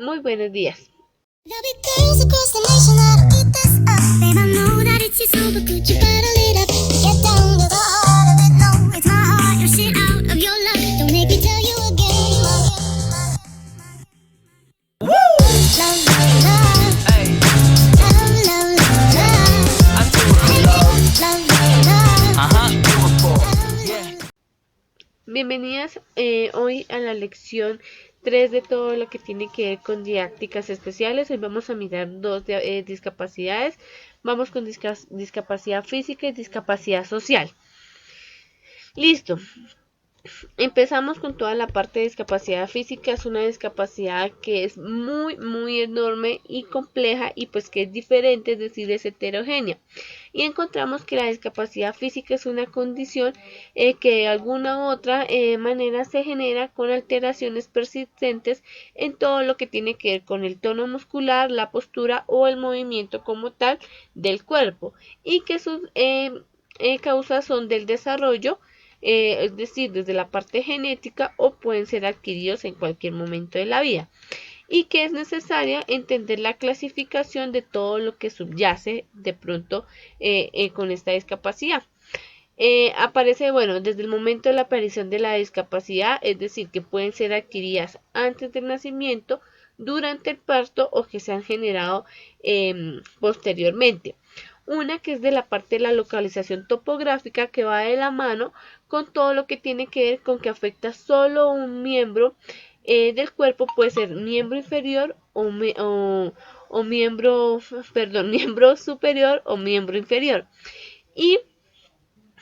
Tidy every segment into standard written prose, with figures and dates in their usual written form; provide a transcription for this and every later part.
Muy buenos días. Bienvenidas hoy a la lección 3 de todo lo que tiene que ver con didácticas especiales. Hoy vamos a mirar dos discapacidades. Vamos con discapacidad física y discapacidad social. Listo. Empezamos con toda la parte de discapacidad física. Es una discapacidad que es muy enorme y compleja y pues que es diferente, es decir, es heterogénea. Y encontramos que la discapacidad física es una condición que de alguna u otra manera se genera con alteraciones persistentes en todo lo que tiene que ver con el tono muscular, la postura o el movimiento como tal del cuerpo, y que sus causas son del desarrollo, es decir, desde la parte genética, o pueden ser adquiridos en cualquier momento de la vida, y que es necesaria entender la clasificación de todo lo que subyace de pronto con esta discapacidad. Aparece, bueno, desde el momento de la aparición de la discapacidad, es decir, que pueden ser adquiridas antes del nacimiento, durante el parto o que se han generado posteriormente. Una que es de la parte de la localización topográfica, que va de la mano con todo lo que tiene que ver con que afecta solo un miembro del cuerpo, puede ser miembro inferior o miembro, perdón, miembro superior o miembro inferior. Y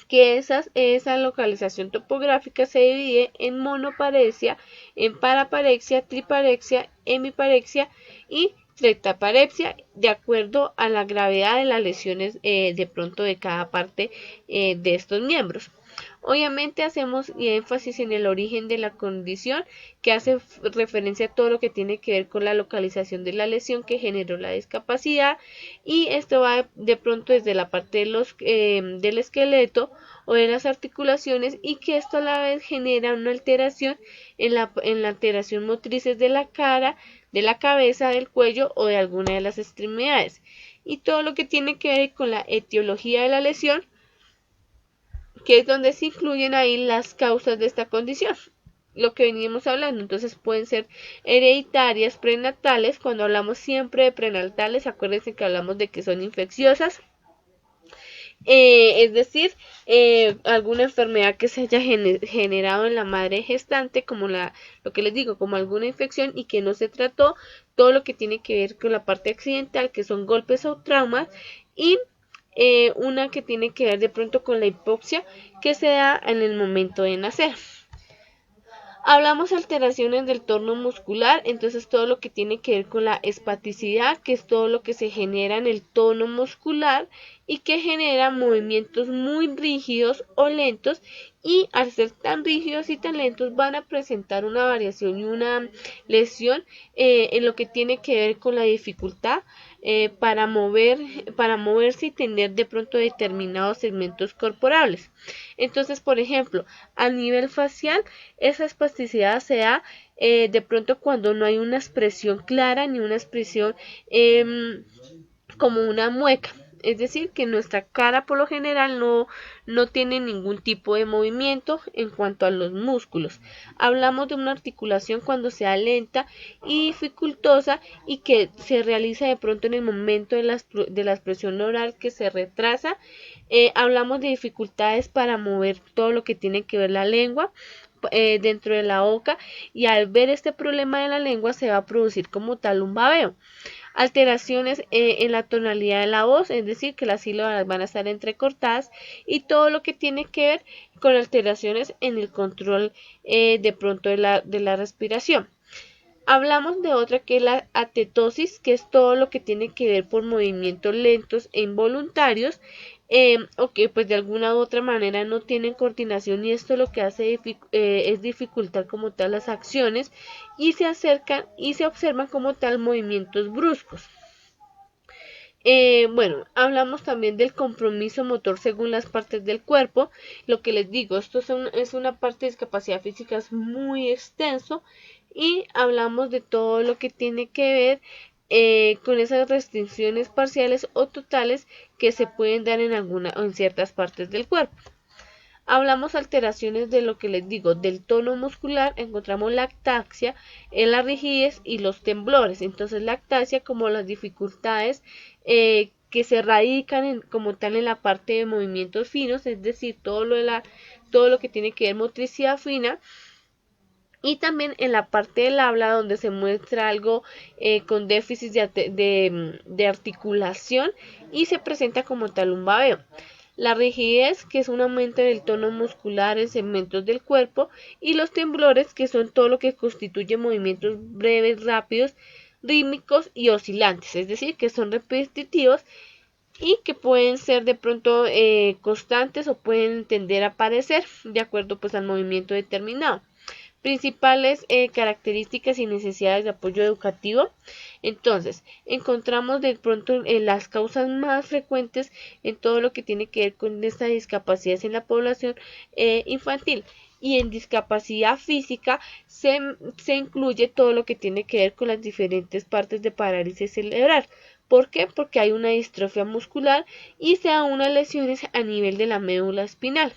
que esa localización topográfica se divide en monoparexia, en paraparexia, triparexia, hemiparexia y tetraparexia, de acuerdo a la gravedad de las lesiones de pronto de cada parte de estos miembros. Obviamente hacemos énfasis en el origen de la condición, que hace referencia a todo lo que tiene que ver con la localización de la lesión que generó la discapacidad, y esto va de pronto desde la parte de del esqueleto o de las articulaciones, y que esto a la vez genera una alteración en la alteración motrices de la cara, de la cabeza, del cuello o de alguna de las extremidades, y todo lo que tiene que ver con la etiología de la lesión, que es donde se incluyen ahí las causas de esta condición, lo que venimos hablando. Entonces pueden ser hereditarias, prenatales. Cuando hablamos siempre de prenatales, acuérdense que hablamos de que son infecciosas, es decir, alguna enfermedad que se haya generado en la madre gestante, como lo que les digo, como alguna infección y que no se trató, todo lo que tiene que ver con la parte accidental, que son golpes o traumas, y una que tiene que ver de pronto con la hipoxia, que se da en el momento de nacer. Hablamos alteraciones del tono muscular, entonces todo lo que tiene que ver con la espasticidad, que es todo lo que se genera en el tono muscular y que genera movimientos muy rígidos o lentos, y al ser tan rígidos y tan lentos van a presentar una variación y una lesión en lo que tiene que ver con la dificultad para moverse y tener de pronto determinados segmentos corporales. Entonces, por ejemplo, a nivel facial, esa espasticidad se da de pronto cuando no hay una expresión clara ni una expresión como una mueca. Es decir, que nuestra cara por lo general no tiene ningún tipo de movimiento en cuanto a los músculos. Hablamos de una articulación cuando sea lenta y dificultosa y que se realiza de pronto en el momento de la expresión oral, que se retrasa. Hablamos de dificultades para mover todo lo que tiene que ver la lengua dentro de la boca, y al ver este problema de la lengua se va a producir como tal un babeo. Alteraciones en la tonalidad de la voz, es decir, que las sílabas van a estar entrecortadas, y todo lo que tiene que ver con alteraciones en el control de pronto de la respiración. Hablamos de otra que es la atetosis, que es todo lo que tiene que ver por movimientos lentos e involuntarios, o que pues de alguna u otra manera no tienen coordinación, y esto lo que hace es dificultar como tal las acciones, y se acercan y se observan como tal movimientos bruscos. Bueno, hablamos también del compromiso motor según las partes del cuerpo. Lo que les digo, esto es una parte de discapacidad física, es muy extenso, y hablamos de todo lo que tiene que ver con esas restricciones parciales o totales que se pueden dar en alguna o en ciertas partes del cuerpo. Hablamos alteraciones de lo que les digo, del tono muscular, encontramos la ataxia, la rigidez y los temblores. Entonces la ataxia como las dificultades que se radican como tal en la parte de movimientos finos, es decir, todo lo que tiene que ver motricidad fina, y también en la parte del habla donde se muestra algo con déficit de articulación y se presenta como tal un babeo. La rigidez, que es un aumento del tono muscular en segmentos del cuerpo, y los temblores, que son todo lo que constituye movimientos breves, rápidos, rítmicos y oscilantes, es decir, que son repetitivos y que pueden ser de pronto constantes o pueden tender a aparecer de acuerdo pues al movimiento determinado. Principales características y necesidades de apoyo educativo. Entonces, encontramos de pronto las causas más frecuentes en todo lo que tiene que ver con esta discapacidad en la población infantil. Y en discapacidad física se incluye todo lo que tiene que ver con las diferentes partes de parálisis cerebral. ¿Por qué? Porque hay una distrofia muscular y se da unas lesiones a nivel de la médula espinal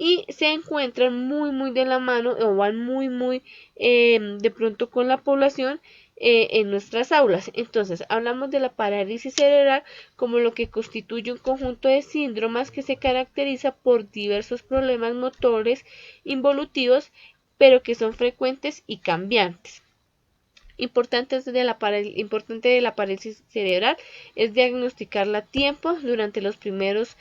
y se encuentran muy de la mano o van muy de pronto con la población en nuestras aulas. Entonces hablamos de la parálisis cerebral como lo que constituye un conjunto de síndromes que se caracteriza por diversos problemas motores involutivos pero que son frecuentes y cambiantes. Importante de la parálisis cerebral es diagnosticarla a tiempo durante los primeros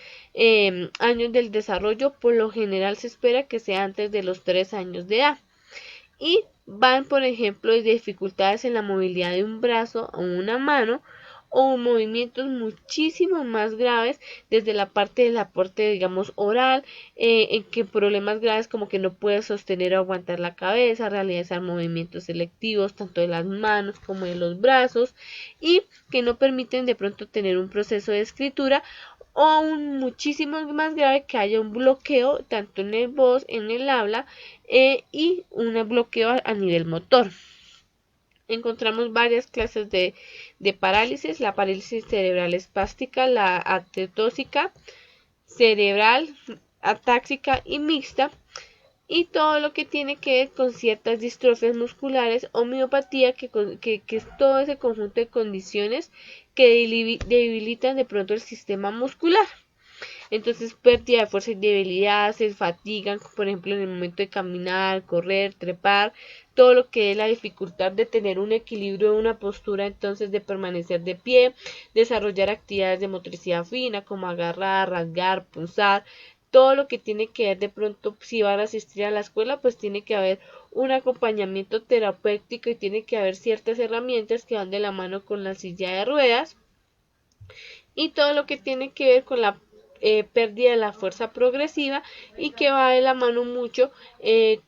años del desarrollo. Por lo general se espera que sea antes de los 3 años de edad. Y van, por ejemplo, de dificultades en la movilidad de un brazo o una mano, o movimientos muchísimo más graves desde la parte del aporte, digamos, oral, en que problemas graves como que no puede sostener o aguantar la cabeza, realizar movimientos selectivos tanto de las manos como de los brazos, y que no permiten de pronto tener un proceso de escritura, o aún muchísimo más grave que haya un bloqueo tanto en el voz, en el habla y un bloqueo a nivel motor. Encontramos varias clases de parálisis: la parálisis cerebral espástica, la atetóxica, cerebral, atáxica y mixta, y todo lo que tiene que ver con ciertas distrofias musculares o miopatía, que es todo ese conjunto de condiciones que debilitan de pronto el sistema muscular. Entonces, pérdida de fuerza y debilidad, se fatigan, por ejemplo, en el momento de caminar, correr, trepar, todo lo que es la dificultad de tener un equilibrio, una postura, entonces de permanecer de pie, desarrollar actividades de motricidad fina como agarrar, rasgar, punzar, todo lo que tiene que ver de pronto, si van a asistir a la escuela, pues tiene que haber un acompañamiento terapéutico y tiene que haber ciertas herramientas que van de la mano con la silla de ruedas, y todo lo que tiene que ver con la pérdida de la fuerza progresiva y que va de la mano mucho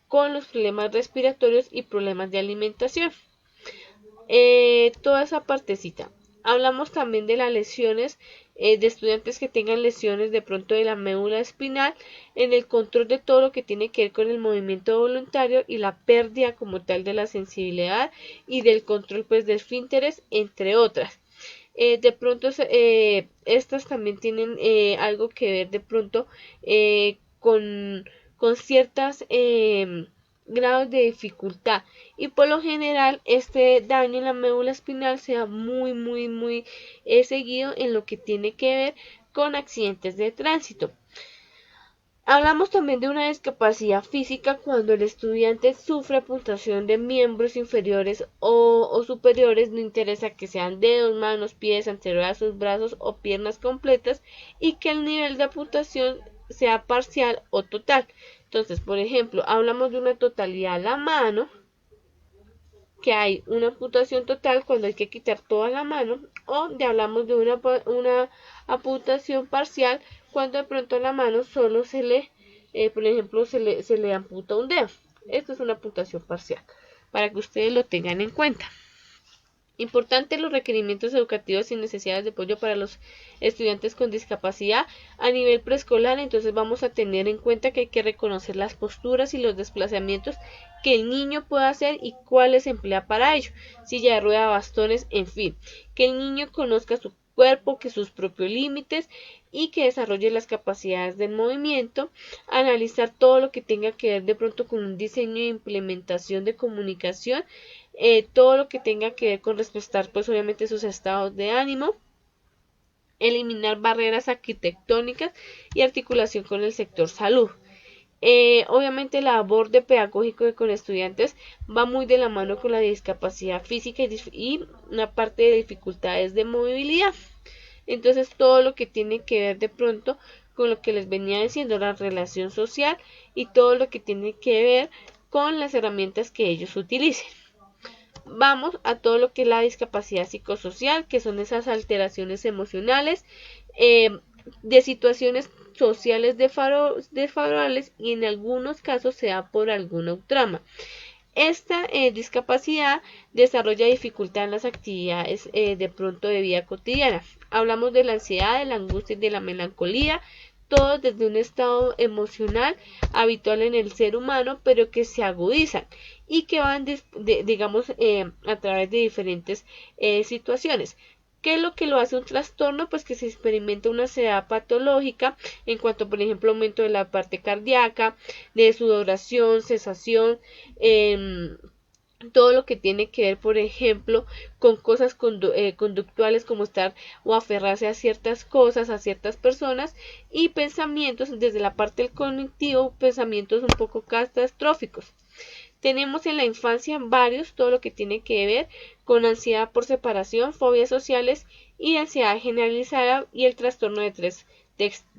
con los problemas respiratorios y problemas de alimentación. Toda esa partecita. Hablamos también de las lesiones de estudiantes que tengan lesiones de pronto de la médula espinal, en el control de todo lo que tiene que ver con el movimiento voluntario y la pérdida como tal de la sensibilidad y del control pues de esfínteres, entre otras. De pronto estas también tienen algo que ver de pronto con ciertas grados de dificultad, y por lo general este daño en la médula espinal se da muy seguido en lo que tiene que ver con accidentes de tránsito. Hablamos también de una discapacidad física cuando el estudiante sufre amputación de miembros inferiores o superiores, no interesa que sean dedos, manos, pies, antebrazos, brazos o piernas completas, y que el nivel de amputación sea parcial o total. Entonces, por ejemplo, hablamos de una totalidad a la mano, que hay una amputación total cuando hay que quitar toda la mano, o hablamos de una amputación parcial cuando de pronto la mano solo se le, por ejemplo, se le amputa un dedo. Esto es una amputación parcial, para que ustedes lo tengan en cuenta. Importante los requerimientos educativos y necesidades de apoyo para los estudiantes con discapacidad a nivel preescolar. Entonces vamos a tener en cuenta que hay que reconocer las posturas y los desplazamientos que el niño puede hacer y cuáles emplea para ello, silla de rueda, bastones, en fin, que el niño conozca su cuerpo, que sus propios límites y que desarrolle las capacidades del movimiento, analizar todo lo que tenga que ver de pronto con un diseño e implementación de comunicación, todo lo que tenga que ver con respetar pues obviamente sus estados de ánimo, eliminar barreras arquitectónicas y articulación con el sector salud. Obviamente la aborde pedagógico con estudiantes va muy de la mano con la discapacidad física y una parte de dificultades de movilidad. Entonces todo lo que tiene que ver de pronto con lo que les venía diciendo, la relación social y todo lo que tiene que ver con las herramientas que ellos utilicen. Vamos a todo lo que es la discapacidad psicosocial, que son esas alteraciones emocionales, de situaciones sociales desfavorables y en algunos casos se da por alguna trauma. Esta discapacidad desarrolla dificultad en las actividades de pronto de vida cotidiana. Hablamos de la ansiedad, de la angustia y de la melancolía, todo desde un estado emocional habitual en el ser humano, pero que se agudizan y que van, digamos, a través de diferentes situaciones. ¿Qué es lo que lo hace un trastorno? Pues que se experimenta una ansiedad patológica en cuanto, por ejemplo, aumento de la parte cardíaca, de sudoración, sensación, todo lo que tiene que ver, por ejemplo, con cosas conductuales como estar o aferrarse a ciertas cosas, a ciertas personas y pensamientos desde la parte del cognitivo, pensamientos un poco catastróficos. Tenemos en la infancia varios, todo lo que tiene que ver con ansiedad por separación, fobias sociales y ansiedad generalizada y el trastorno de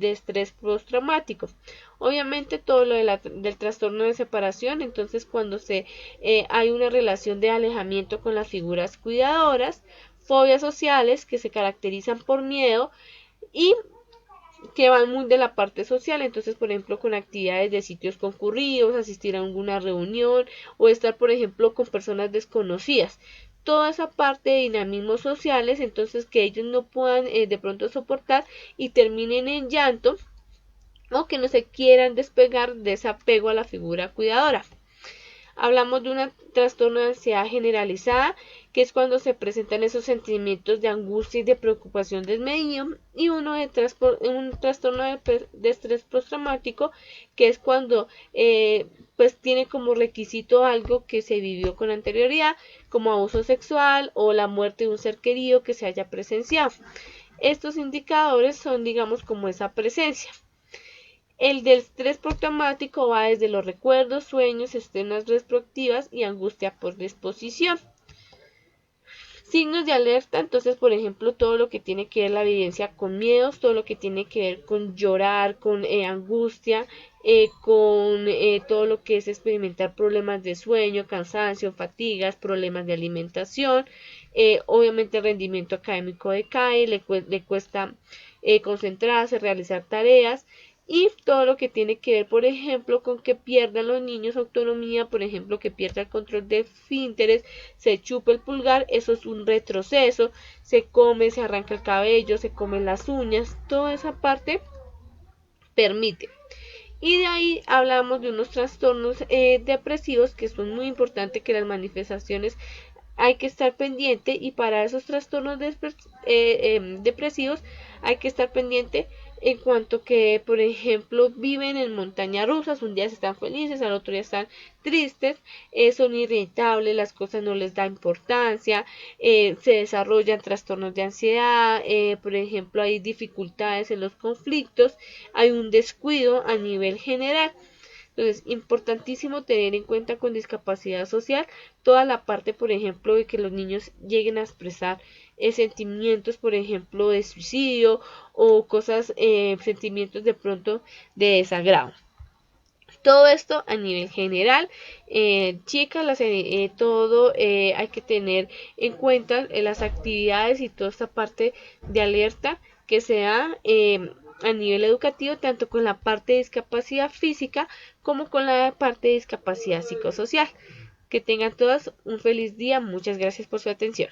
estrés postraumático. Obviamente todo lo del trastorno de separación, entonces cuando hay una relación de alejamiento con las figuras cuidadoras, fobias sociales que se caracterizan por miedo y que van muy de la parte social, entonces por ejemplo con actividades de sitios concurridos, asistir a alguna reunión o estar por ejemplo con personas desconocidas, toda esa parte de dinamismos sociales, entonces que ellos no puedan de pronto soportar y terminen en llanto o que no se quieran despegar de ese apego a la figura cuidadora. Hablamos de un trastorno de ansiedad generalizada, que es cuando se presentan esos sentimientos de angustia y de preocupación desmedido, y uno de un trastorno de estrés postraumático, que es cuando pues tiene como requisito algo que se vivió con anterioridad, como abuso sexual o la muerte de un ser querido que se haya presenciado. Estos indicadores son, digamos, como esa presencia. El del estrés postraumático va desde los recuerdos, sueños, escenas retroactivas y angustia por exposición. Signos de alerta, entonces por ejemplo todo lo que tiene que ver la evidencia con miedos, todo lo que tiene que ver con llorar, con angustia, con todo lo que es experimentar problemas de sueño, cansancio, fatigas, problemas de alimentación, obviamente el rendimiento académico decae, le cuesta concentrarse, realizar tareas y todo lo que tiene que ver, por ejemplo, con que pierdan los niños autonomía, por ejemplo, que pierda el control de esfínteres, se chupa el pulgar, eso es un retroceso, se come, se arranca el cabello, se comen las uñas, toda esa parte permite. Y de ahí hablamos de unos trastornos depresivos que son muy importantes, que las manifestaciones hay que estar pendiente y para esos trastornos depresivos hay que estar pendiente en cuanto que, por ejemplo, viven en montañas rusas, un día están felices, al otro día están tristes, son irritables, las cosas no les da importancia, se desarrollan trastornos de ansiedad, por ejemplo, hay dificultades en los conflictos, hay un descuido a nivel general. Entonces, importantísimo tener en cuenta con discapacidad social toda la parte, por ejemplo, de que los niños lleguen a expresar sentimientos, por ejemplo, de suicidio o cosas, sentimientos de pronto de desagrado. Todo esto a nivel general, chicas, todo hay que tener en cuenta las actividades y toda esta parte de alerta que se da a nivel educativo, tanto con la parte de discapacidad física como con la parte de discapacidad psicosocial. Que tengan todas un feliz día. Muchas gracias por su atención.